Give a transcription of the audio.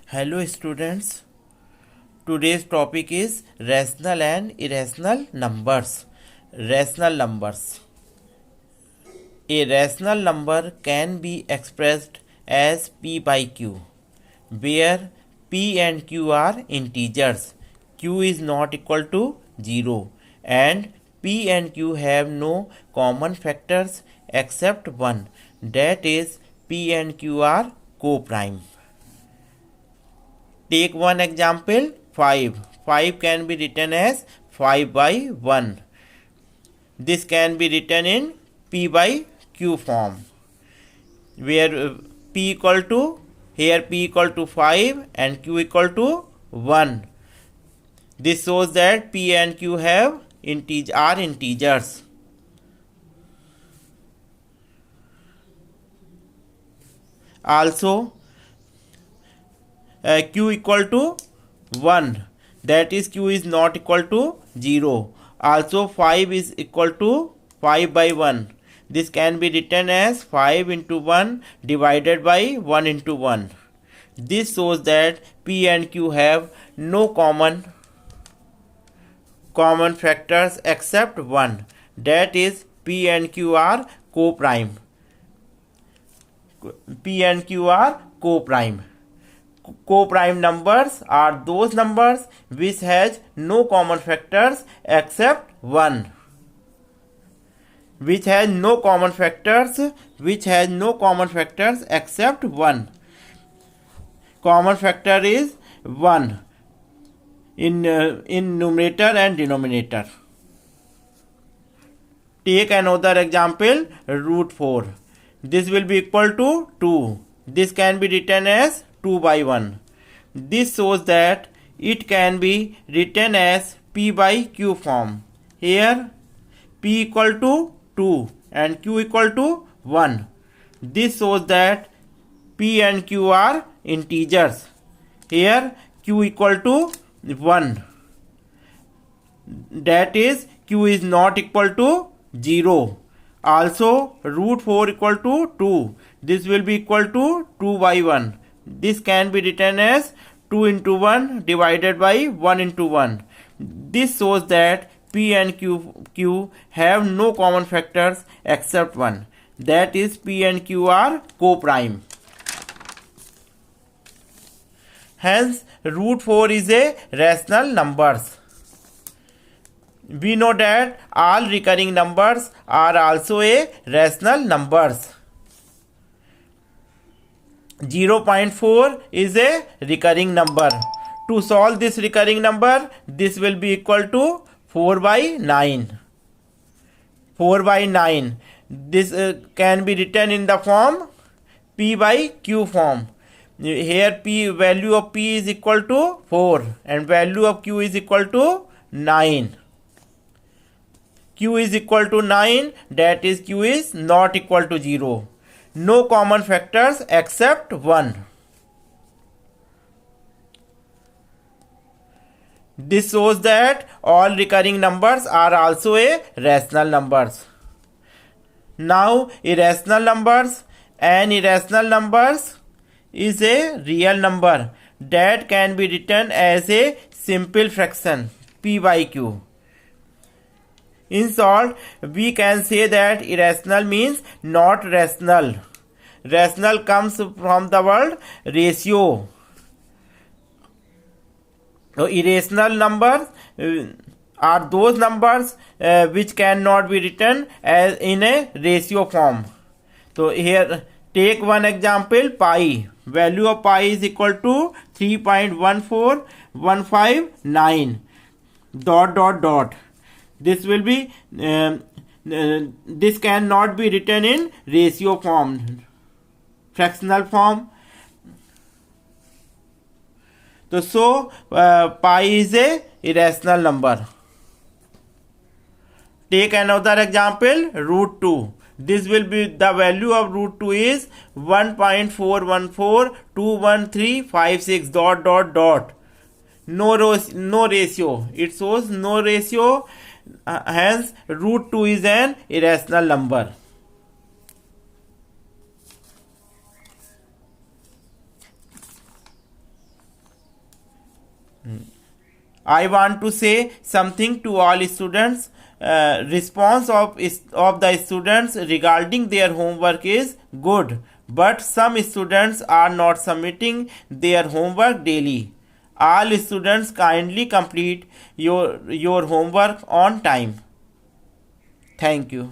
Hello students, today's topic is rational and irrational numbers. Rational numbers. A rational number can be expressed as p by q, where p and q are integers. Q is not equal to 0 and p and q have no common factors except 1. That is, p and q are co-prime. Take one example, 5. 5 can be written as 5 by 1. This can be written in p by q form, where p equal to, here p equal to 5 and q equal to 1. This shows that p and q are integers. Also, q equal to 1, that is q is not equal to 0. Also 5 is equal to 5 by 1. This can be written as 5 into 1 divided by 1 into 1. This shows that p and q have no common factors except 1. That is, p and q are co-prime. P and q are co-prime. Co-prime numbers are those numbers which has no common factors except 1. Which has no common factors except 1. Common factor is 1 in numerator and denominator. Take another example, root 4. This will be equal to 2. This can be written as 2 by 1. This shows that it can be written as p by q form. Here p equal to 2 and q equal to 1. This shows that p and q are integers. Here q equal to 1. That is, q is not equal to 0. Also, root 4 equal to 2. This will be equal to 2 by 1. This can be written as 2 into 1 divided by 1 into 1. This shows that p and q have no common factors except 1. That is, p and q are co-prime. Hence, root 4 is a rational number. We know that all recurring numbers are also a rational numbers. 0.4 is a recurring number. To solve this recurring number, this will be equal to 4 by 9. 4 by 9. This can be written in the form p by q form. Here value of p is equal to 4 and value of q is equal to 9. Q is equal to 9, that is, q is not equal to 0. No common factors except 1. This shows that all recurring numbers are also a rational numbers. Now, irrational numbers. An irrational numbers is a real number that can be written as a simple fraction p by q. In short, we can say that irrational means not rational. Rational comes from the word ratio. So, irrational numbers are those numbers which cannot be written as in a ratio form. So, here take one example, pi. Value of pi is equal to 3.14159 ... This will be this cannot be written in ratio form, fractional form. So pi is a irrational number. Take another example, root 2. This will be the value of root 2 is 1.4142136 ... No ratio. It shows no ratio. Hence, root 2 is an irrational number. I want to say something to all students. Response of the students regarding their homework is good, but some students are not submitting their homework daily. All students kindly complete your homework on time. Thank you.